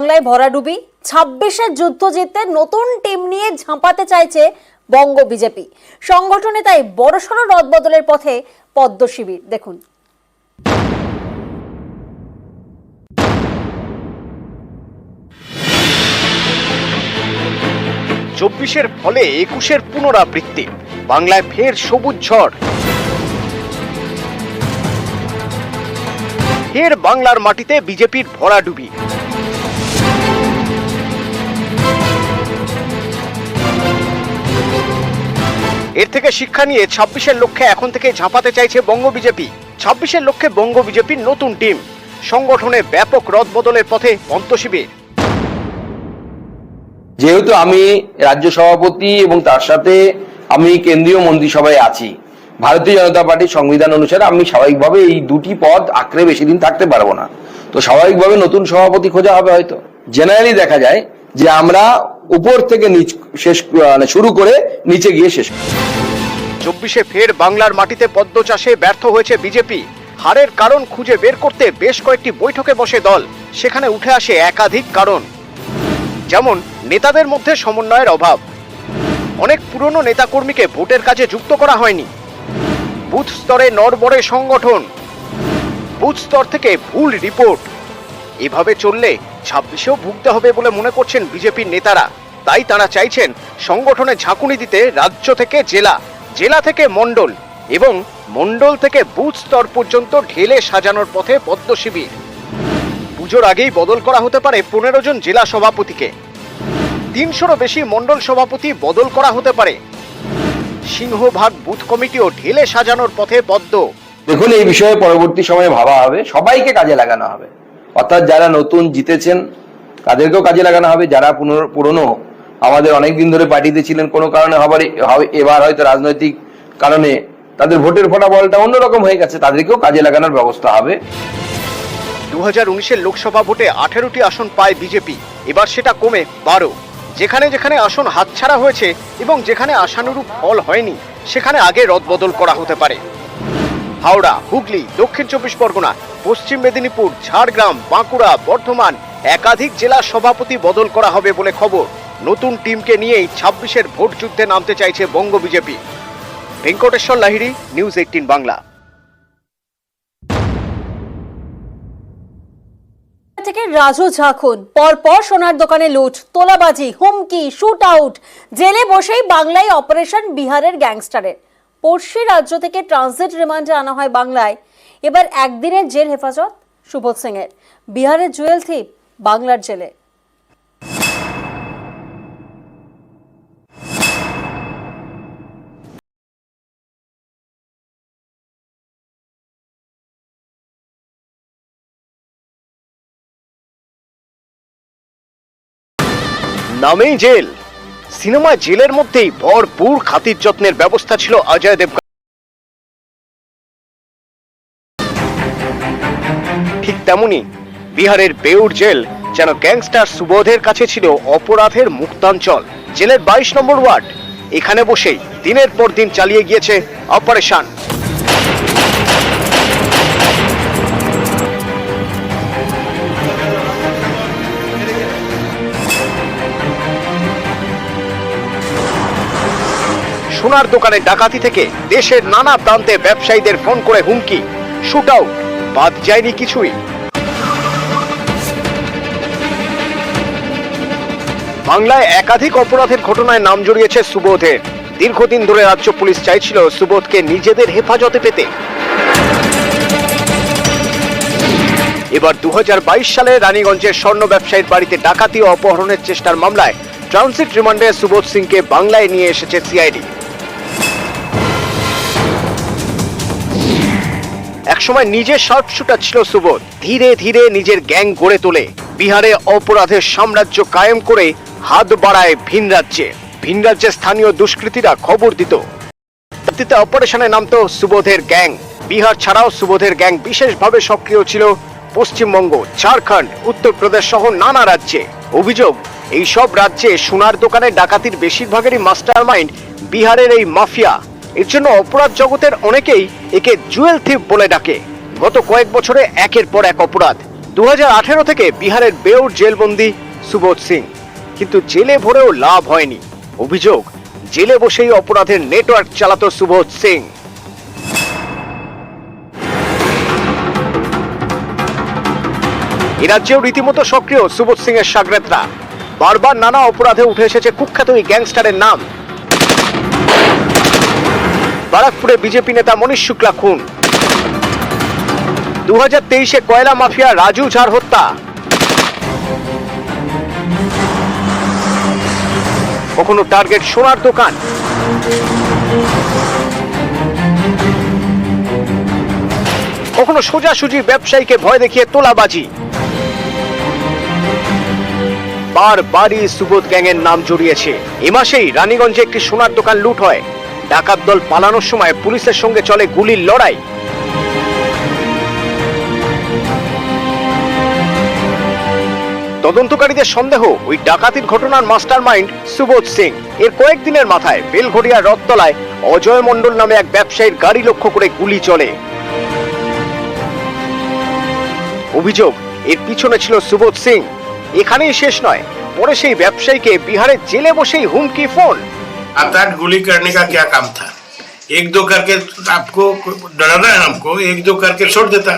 বাংলায় ভরাডুবি 26-এর যুদ্ধ জিততে নতুন টিম নিয়ে ঝাঁপাতে চাইছে বঙ্গ বিজেপি। সংগঠনে তাই বড়সড় রদবদলের পথে পদ্ম শিবির। দেখুন, 24-এর ফলে 21-এর পুনরাবৃত্তি। বাংলায় ফের সবুজ ঝড়। ফের বাংলার মাটিতে বিজেপির ভরাডুবি। এর থেকে শিক্ষা নিয়ে 26-এর লক্ষ্যে এখন থেকে ঝাঁপাতে চাইছে বঙ্গ বিজেপি। 26-এর লক্ষ্যে বঙ্গ বিজেপির নতুন টিম। সংগঠনে ব্যাপক রদবদলের পথে পদ্ম শিবির। যেহেতু আমি রাজ্য সভাপতি এবং তার সাথে আমি কেন্দ্রীয় মন্ত্রিসভায় আছি, ভারতীয় জনতা পার্টির সংবিধান অনুসারে আমি স্বাভাবিকভাবে এই দুটি পদ আঁকড়ে বেশি দিন থাকতে পারবো না। তো স্বাভাবিকভাবে নতুন সভাপতি খোঁজা হবে। হয়তো জেনারেলি দেখা যায় যে আমরা উপর থেকে শুরু করে নিচে গিয়ে শেষ। 24-এ ফের বাংলার মাটিতে পদ্ম চাষে ব্যর্থ হয়েছে বিজেপি। হারের কারণ খুঁজে বের করতে বেশ কয়েকটি বৈঠকে বসে দল। সেখানে উঠে আসে একাধিক কারণ, যেমন নেতাদের মধ্যে সমন্বয়ের অভাব, অনেক পুরনো নেতাকর্মীকে ভোটের কাজে যুক্ত করা হয়নি, বুথ স্তরে নড়বড়ে সংগঠন, বুথ স্তর থেকে ভুল রিপোর্ট। এভাবে চললে 26-এও ভুগতে হবে বলে মনে করছেন বিজেপির নেতারা। তাই তারা চাইছেন সংগঠনে ঝাঁকুনি দিতে রাজ্য থেকে জেলা, জেলা থেকে মণ্ডল এবং মণ্ডল থেকে বুথ স্তর পর্যন্ত ঢেলে সাজানোর পথে পদ্ম শিবির। পুজোর আগেই বদল করা হতে পারে 15 জন জেলা সভাপতিকে, 300-রও বেশি মণ্ডল সভাপতি বদল করা হতে পারে। সিংহভাগ বুথ কমিটিও ঢেলে সাজানোর পথে পদ্ম। দেখুন, এই বিষয়ে পরবর্তী সময়ে ভাবা হবে, সবাইকে কাজে লাগানো হবে। অর্থাৎ যারা নতুন জিতেছেন তাদেরকেও কাজে লাগানো হবে, যারা পুরনো আমাদের অনেকদিন ধরে পার্টিতে ছিলেন, কোনো কারণে এবার হয়তো রাজনৈতিক কারণে তাদের ভোটের ফলাফলটা অন্যরকম হয়ে গেছে, তাদেরকেও কাজে লাগানোর ব্যবস্থা হবে। 2019-এর লোকসভা ভোটে 18টি আসন পায় বিজেপি, এবার সেটা কমে 12। যেখানে যেখানে আসন হাতছাড়া হয়েছে এবং যেখানে আশানুরূপ ফল হয়নি সেখানে আগে রদবদল করা হতে পারে। হাওড়া, হুগলি, দক্ষিণ 24 পরগনা, পশ্চিম মেদিনীপুর, ঝাড়গ্রাম, বাঁকুড়া, বর্ধমান একাধিক জেলা সভাপতি বদল করা হবে বলে খবর। নতুন টিমকে নিয়েই 26-এর ভোট যুদ্ধে নামতে চাইছে বঙ্গ বিজেপি। ভেঙ্কটেশ্বর লাহিড়ী, নিউজ 18 বাংলা। থেকে রাজু ঝাঁকুন, পরপর সোনার দোকানে লুট, তোলাবাজি, হুমকি, শুট আউট। জেলে বসেই বাংলায় অপারেশন বিহারের গ্যাংস্টারের। পড়শি রাজ্য থেকে ট্রানজিট রিমান্ডে আনা হয় বাংলায়। এবার একদিনের জেল হেফাজত সুবোধ সিং এর। বিহারের জুয়েল থিপ বাংলার জেলে। নামেই জেল, সিনেমা জেলের মধ্যেই ভরপুর খাতির যত্নের ব্যবস্থা ছিল অজয় দেবগন। ঠিক তেমনি বিহারের বেউর জেল যেন গ্যাংস্টার সুবোধের কাছে ছিল অপরাধের মুক্তাঞ্চল। জেলের 22 নম্বর ওয়ার্ড, এখানে বসেই দিনের পর দিন চালিয়ে গিয়েছে অপারেশন। সোনার দোকানে ডাকাতি থেকে দেশের নানা প্রান্তে ব্যবসায়ীদের ফোন করে হুমকি, শুট আউট, বাদ যায়নি কিছুই। বাংলায় একাধিক অপরাধের ঘটনায় নাম জড়িয়েছে সুবোধের। দীর্ঘদিন ধরে রাজ্য পুলিশ চাইছিল সুবোধকে নিজেদের হেফাজতে পেতে। এবার 2022 সালে রানীগঞ্জের স্বর্ণ ব্যবসায়ীর বাড়িতে ডাকাতি ও অপহরণের চেষ্টার মামলায় ট্রানজিট রিমান্ডে সুবোধ সিংকে বাংলায় নিয়ে এসেছে সিআইডি। একসময় নিজের শার্পশুটার ছিল সুবোধ। ধীরে ধীরে নিজের গ্যাং গড়ে তোলে। বিহারে অপরাধের সাম্রাজ্য কায়েম করে হাত বাড়ায় ভিন রাজ্যে। ভিন রাজ্যের স্থানীয় দুষ্কৃতীরা খবর দিত, অপারেশনে নামতো সুবোধের গ্যাং। বিহার ছাড়াও সুবোধের গ্যাং বিশেষভাবে সক্রিয় ছিল পশ্চিমবঙ্গ, ঝাড়খণ্ড, উত্তরপ্রদেশ সহ নানা রাজ্যে। অভিযোগ, এই সব রাজ্যে সোনার দোকানে ডাকাতির বেশিরভাগেরই মাস্টার মাইন্ড বিহারের এই মাফিয়া। এর জন্য অপরাধ জগতের অনেকেই একে জুয়েল থিপ বলে ডাকে। গত কয়েক বছরে একের পর এক অপরাধ, 2018 থেকে বিহারের বেউর জেলবন্দি সুবোধ সিং, কিন্তু জেলে ভরেও লাভ হয়নি। অভিযোগ, জেলে বসেই অপরাধের নেটওয়ার্ক চালাতো সুবোধ সিং। এ রাজ্যেও রীতিমতো সক্রিয় সুবোধ সিং এর শাগরেদরা। বারবার নানা অপরাধে উঠে এসেছে কুখ্যাত এই গ্যাংস্টারের নাম। বারাকপুরে বিজেপি নেতা মনীষ শুক্লা খুন, 2023-এ কয়লা মাফিয়া রাজু ঝার হত্যা, কখনো টার্গেট সোনার দোকান, কখনো সোজাসুজি ব্যবসায়ীকে ভয় দেখিয়ে তোলাবাজি। বারবারই সুবোধ গ্যাংয়ের নাম জড়িয়েছে। এ মাসেই রানীগঞ্জে একটি সোনার দোকান লুট হয়। ডাকাত দল পালানোর সময় পুলিশের সঙ্গে চলে গুলির লড়াই। তদন্তকারীদের সন্দেহ, ওই ডাকাতির ঘটনার মাস্টারমাইন্ড সুবোধ সিং। এর কয়েকদিনের মাথায় বেলঘড়িয়ার রথতলায় অজয় মণ্ডল নামে এক ব্যবসায়ীর গাড়ি লক্ষ্য করে গুলি চলে। অভিযোগ, এর পিছনে ছিল সুবোধ সিং। এখানেই শেষ নয়, পরে সেই ব্যবসায়ীকে বিহারের জেলে বসেই হুমকি ফোন। आता गोली करने का क्या काम था? एक दो करके आपको डराना है, हमको एक दो करके छोड़ देता।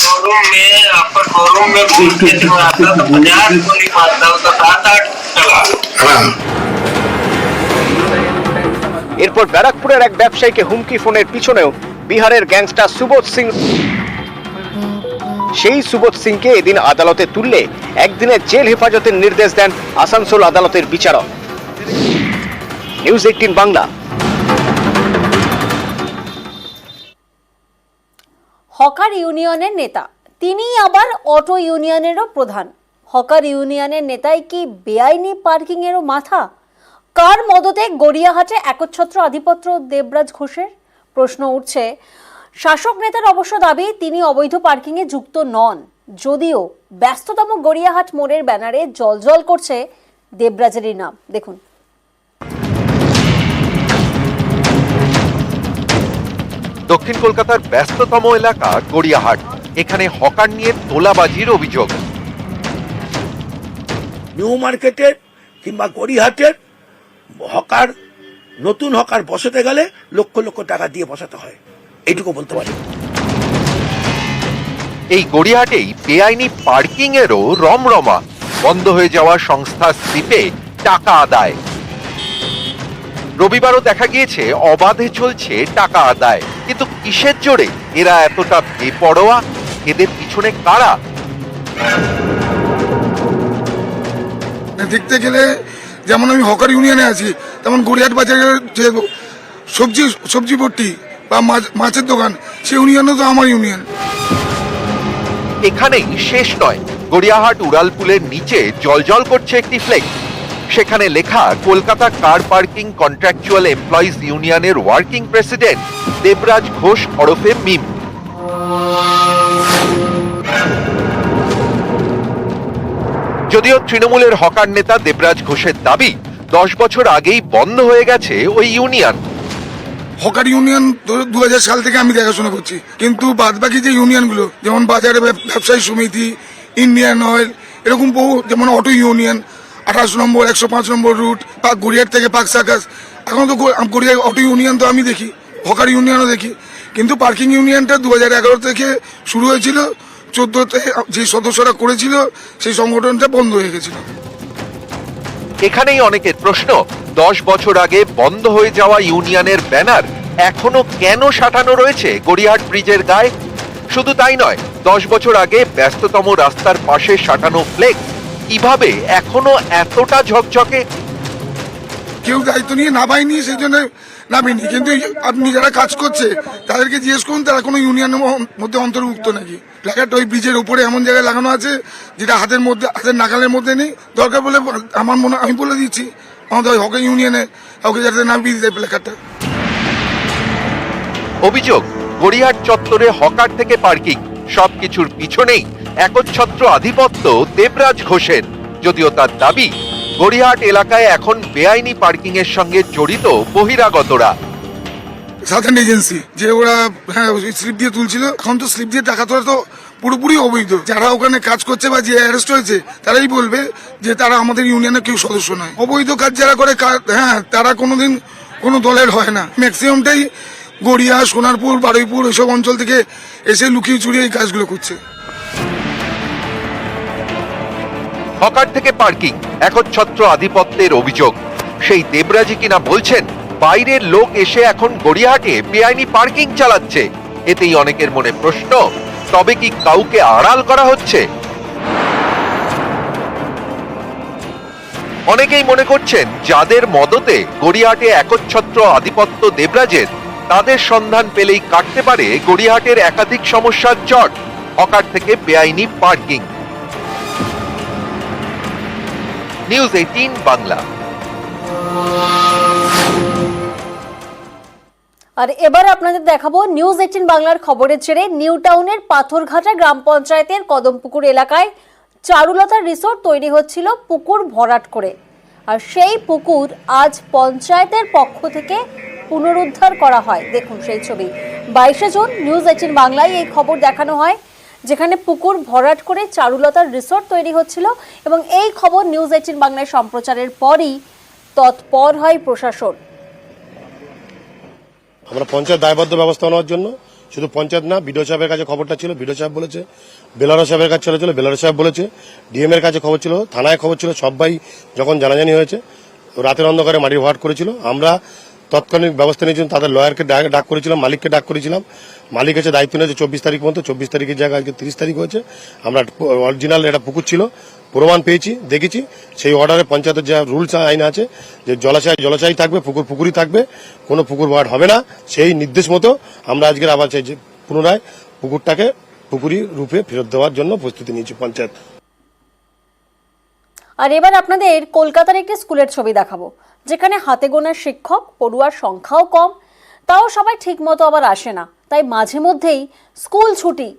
शोरूम में आता तो 50 गोली मारता, तो 7-8 चला। এরপর ব্যারাকপুরের এক ব্যবসায়ীকে হুমকি ফোনের পিছনেও বিহারের গ্যাংস্টার সুবোধ সিং। সেই সুবোধ সিংকে এদিন আদালতে তুললে একদিনের জেল হেফাজতের নির্দেশ দেন আসানসোল আদালতের বিচারক। নিউজ 18 বাংলা। হকার ইউনিয়নের নেতা, তিনি আবার অটো ইউনিয়নেরও প্রধান। হকার ইউনিয়নের নেতাই কি বেআইনি পার্কিং এরও মাথা? কার মদতে গড়িয়াহাটে একচ্ছত্র আধিপত্য দেবরাজ ঘোষের? প্রশ্ন উঠছে। শাসক নেতার অবশ্য দাবি তিনি অবৈধ পার্কিংয়ে যুক্ত নন, যদিও ব্যস্ততম গড়িয়াহাট মোড়ের ব্যানারে জলজল করছে দেবরাজেরই নাম। দেখুন। দক্ষিণ কলকাতার ব্যস্ততম এলাকা গড়িয়াহাট। এখানে হকার নিয়ে তোলাবাজির অভিযোগ। নিউ মার্কেটের কিংবা গড়িয়াহাটের হকার, নতুন হকার বসাতে গেলে লক্ষ লক্ষ টাকা দিয়ে বসাতে হয়, এইটুকু বলতে পারি। এই গড়িয়াহাটেই বেআইনি পার্কিং এরও রমরমা। বন্ধ হয়ে যাওয়া সংস্থার স্লিপে টাকা আদায়। রবিবারও দেখা গিয়েছে অবাধে চলছে টাকা আদায়। কিন্তু কিসের জোরে এরা এতটা বেপরোয়া? এদের পিছনে কারা? দেখতে গেলে যেমন আমি হকার ইউনিয়নে আছি, তেমন গড়িয়াহাট বাজারের যে সবজি ভর্তি বা মাছের দোকান, সেই ইউনিয়নও তো আমার ইউনিয়ন। এখানেই শেষ নয়, গড়িয়াহাট উড়ালপুলের নিচে জলজল করছে একটি ফ্লেক্স। সেখানে লেখা Kolkata car parking contractual employees ইউনিয়নের ওয়ার্কিং প্রেসিডেন্ট দেবরাজ ঘোষ ওরফে মিম। যদিও তৃণমূলের হকার নেতা দেবরাজ ঘোষের দাবি 10 বছর আগেই বন্ধ হয়ে গেছে ওই ইউনিয়ন। হকার ইউনিয়ন 2000 সাল থেকে আমি দেখাশোনা করছি, কিন্তু বাদ বাকি যে ইউনিয়নগুলো, যেমন বাজারে ব্যবসায়ী সমিতি, ইন্ডিয়ান অয়েল, এরকম বহু, যেমন অটো ইউনিয়ন 28 নম্বর 105 নম্বর রুট, গড়িয়াহাট থেকে পাক সাকাস, এখন তো গড়িয়াহাট অটো ইউনিয়ন তো আমি দেখি, হকার ইউনিয়নও দেখি। কিন্তু পার্কিং ইউনিয়নটা 2011 থেকে শুরু হয়েছিল, 14তে যে সদস্যরা করেছিল সেই সংগঠনটা বন্ধ হয়ে গেছিল। এখানেই অনেকের প্রশ্ন, 10 বছর আগে বন্ধ হয়ে যাওয়া ইউনিয়নের ব্যানার এখনো কেন সাঁটানো রয়েছে গড়িয়াহাট ব্রিজের গায়ে? শুধু তাই নয়, 10 বছর আগে ব্যস্ততম রাস্তার পাশে সাঁটানো ফ্লেক্স কিভাবে এখনো এতটা ঝকঝকে? কেউ দায়িত্ব নিয়ে নামায়নি, সেই জন্য নামেনি। কিন্তু আপনি যারা কাজ করছে তাদেরকে জিজ্ঞেস করুন, তারা কোনো ইউনিয়নের মধ্যে অন্তর্ভুক্ত নাকি। প্ল্যাকার্ড ওই ব্রিজের উপরে এমন জায়গায় লাগানো আছে যেটা হাতের নাগালের মধ্যে নেই। দরকার বলে আমি বলে দিচ্ছি আমাদের ওই হকার ইউনিয়নে কাউকে যাতে নামিয়ে দিতে প্ল্যাকার্ডটা। অভিযোগ, গড়িয়াহাট চত্বরে হকার থেকে পার্কিং, সবকিছুর পিছনেই একচ্ছত্র আধিপত্য দেবরাজ ঘোষের। যদিও তার দাবি, গড়িয়াহাট এলাকায় এখন বেআইনি পার্কিং এর সঙ্গে জড়িত বহিরাগতরা। সাধারণ এজেন্সি যে ওরা স্লিপ দিয়ে তুলছিল, এখন তো স্লিপ দিয়ে টাকা তোলা তো পুরোপুরি অবৈধ। যারা ওখানে কাজ করছে বা যে অ্যারেস্ট হয়েছে তারাই বলবে যে তারা আমাদের ইউনিয়নের কেউ সদস্য নয়। অবৈধ কাজ যারা করে হ্যাঁ, তারা কোনোদিন কোনো দলের হয় না। ম্যাক্সিমামটাই গড়িয়া, সোনারপুর, বারুইপুর এসব অঞ্চল থেকে এসে লুকিয়ে চুরিয়ে এই কাজগুলো করছে। হকার থেকে পার্কিং, একচ্ছত্র আধিপত্যের অভিযোগ। সেই দেবরাজি কিনা বলছেন বাইরের লোক এসে এখন গড়িয়াহাটে বেআইনি পার্কিং চালাচ্ছে। এতেই অনেকের মনে প্রশ্ন, তবে কি কাউকে আড়াল করা হচ্ছে? অনেকেই মনে করছেন যাদের মদতে গড়িয়াহাটে একচ্ছত্র আধিপত্য দেবরাজের, তাদের সন্ধান পেলেই কাটতে পারে গড়িয়াহাটের একাধিক সমস্যার জট। হকার থেকে বেআইনি পার্কিং। নিউজ 18 বাংলা। আর এবার আপনাদের দেখাবো নিউজ 18 বাংলার খবরের ছেড়ে নিউ টাউনের পাথরঘাটা গ্রাম পঞ্চায়েতের কদমপুকুর এলাকায় চারুলতা রিসোর্ট তৈরি হচ্ছিল পুকুর ভরাট করে। আর সেই পুকুর আজ পঞ্চায়েতের পক্ষ থেকে পুনরুদ্ধার করা হয়। দেখুন সেই ছবি। 22শে জুন নিউজ 18 বাংলায় এই খবর দেখানো হয়, যেখানে পুকুর ভরাট করে চারুলতার রিসোর্ট তৈরি হচ্ছিল এবং এই খবর নিউজ 18 বাংলায় সম্প্রচারের পরই তৎপর হয় প্রশাসন। আমরা পঞ্চায়েত দায়বদ্ধ ব্যবস্থা নেওয়ার জন্য, শুধু পঞ্চায়েত না, বিডিও সাহেবের কাছে খবরটা ছিল, বিডিও সাহেব বলেছে, বেলারো সাহেবের কাছে ছিল, বেলারো সাহেব বলেছে, ডিএম এর কাছে খবর ছিল, থানায় খবর ছিল। সবাই যখন জানাজানি হয়েছে, রাতের অন্ধকারে মাটির ভরাট করেছিল। আমরা তৎক্ষণিক ব্যবস্থা নিয়েছিলাম, তাদের লয়ারকে ডাক করেছিলাম, মালিককে ডাক করেছিলাম। মালিক এসে দায়িত্ব নিয়েছে 24 তারিখ পর্যন্ত। 24 তারিখের জায়গায় আজকে 30 তারিখ হয়েছে। আমরা অরিজিনাল এটা পুকুর ছিল, প্রমাণ পেয়েছি, দেখেছি। সেই অর্ডারে পঞ্চায়েতের যা রুলস আইন আছে যে জলাশয় থাকবে, পুকুরই থাকবে, কোনো পুকুর ভরাট হবে না, সেই নির্দেশ মতো আমরা আজকে আবার চাই যে পুনরায় পুকুরটাকে পুকুরি রূপে ফেরত দেওয়ার জন্য প্রস্তুতি নিয়েছি পঞ্চায়েত। আর এবার আপনাদের কলকাতার একটি স্কুলের ছবি দেখাবো, যেখানে হাতে গোনা শিক্ষক, পড়ুয়ার সংখ্যাও কম, তাও সবাই ঠিক মতো আবার আসে না, তাই মাঝে মধ্যেই স্কুল ছুটি।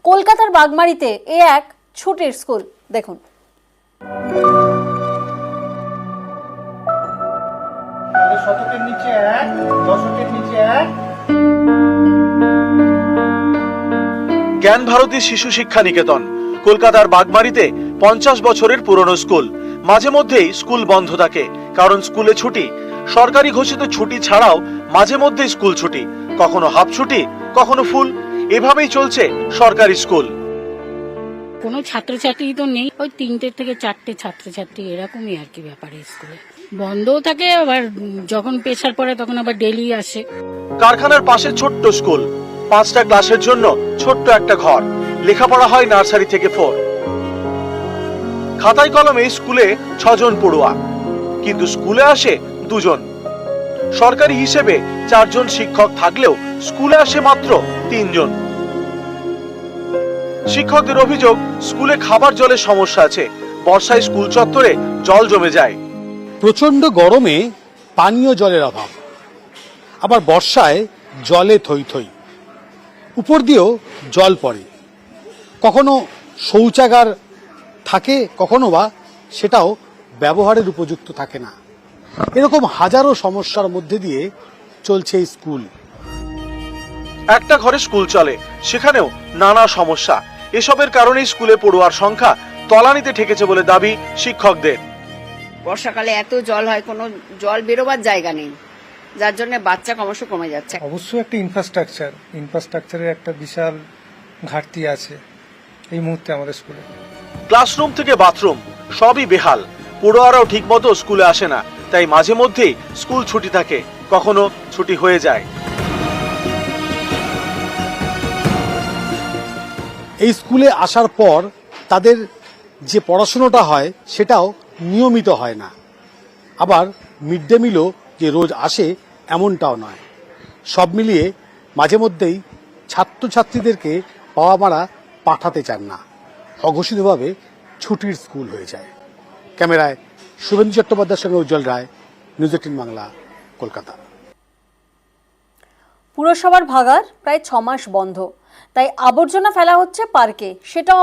কলকাতার বাগমারিতে এ এক ছুটির স্কুল। দেখুন। শতকের নিচে 1, দশকের নিচে 1। জ্ঞান ভারতী শিশু শিক্ষা নিকেতন কলকাতার বাগমারিতে 50 বছরের পুরনো স্কুল। মাঝে মধ্যেই স্কুল বন্ধ থাকে, কারণ স্কুলে ছুটি। সরকারি ঘোষিত ছুটি ছাড়াও মাঝে মধ্যেই স্কুল ছুটি, কখনো হাফ ছুটি, কখনো ফুল। এভাবেই চলছে সরকারি স্কুল। কোনো ছাত্রছাত্রী তো নেই, ওই 3টে থেকে 4টে ছাত্রছাত্রী, এরকমই আর কি ব্যাপারে। স্কুলে বন্ধও থাকে, আবার যখন প্রেসার পড়ে তখন আবার ডেলি আসে। কারখানার পাশে ছোট্ট স্কুল, 5টা ক্লাসের জন্য ছোট্ট একটা ঘর। লেখাপড়া হয় নার্সারি থেকে 4। খাতায় কলমে স্কুলে 6 জন পড়ুয়া, কিন্তু স্কুলে আসে 2 জন। সরকারি হিসেবে 4 জন শিক্ষক থাকলেও স্কুলে আসে মাত্র 3 জন। শিক্ষকদের অভিযোগ, স্কুলে খাবার জলের সমস্যা আছে। বর্ষায় স্কুল চত্বরে জল জমে যায়। প্রচন্ড গরমে পানীয় জলের অভাব, আবার বর্ষায় জলে থই থই, উপর দিয়েও জল পড়ে। কখনো শৌচাগার থাকে, কখনো বা সেটাও ব্যবহারের উপযুক্ত থাকে না। এরকম হাজারো সমস্যার মধ্যে দিয়ে চলছে এই স্কুল। একটা ঘরে স্কুল চলে, সেখানেও নানা সমস্যা। এসবের কারণে স্কুলে পড়ুয়ার সংখ্যা তলানিতে ঠেকেছে বলে দাবি শিক্ষকদের। বর্ষাকালে এত জল হয়, কোনো জল বেরোবার জায়গা নেই, যার জন্য বাচ্চা ক্রমশ কমে যাচ্ছে। অবশ্যই একটা ইনফ্রাস্ট্রাকচারের একটা বিশাল ঘাটতি আছে এই মুহূর্তে আমাদের স্কুলে। ক্লাসরুম থেকে বাথরুম সবই বেহাল। পড়ুয়ারাও ঠিক মতো স্কুলে আসে না, তাই মাঝে মধ্যেই স্কুল ছুটি থাকে, কখনো ছুটি হয়ে যায়। এই স্কুলে আসার পর তাদের যে পড়াশোনাটা হয় সেটাও নিয়মিত হয় না। আবার মিড ডে মিলও যে রোজ আসে এমনটাও নয়। সব মিলিয়ে মাঝে মধ্যেই ছাত্রছাত্রীদেরকে বাবা মারা পাঠাতে চান না, অঘোষিতভাবে ছুটির স্কুল হয়ে যায়। ক্যামেরায় শুভেন্দু চট্টোপাধ্যায়ের সঙ্গে উজ্জ্বল রায়, নিউজ 18 বাংলা, কলকাতা। পুরসভার ভাগার প্রায় 6 মাস বন্ধ, তাই আবর্জনা ফেলা হচ্ছে পার্কে, সেটাও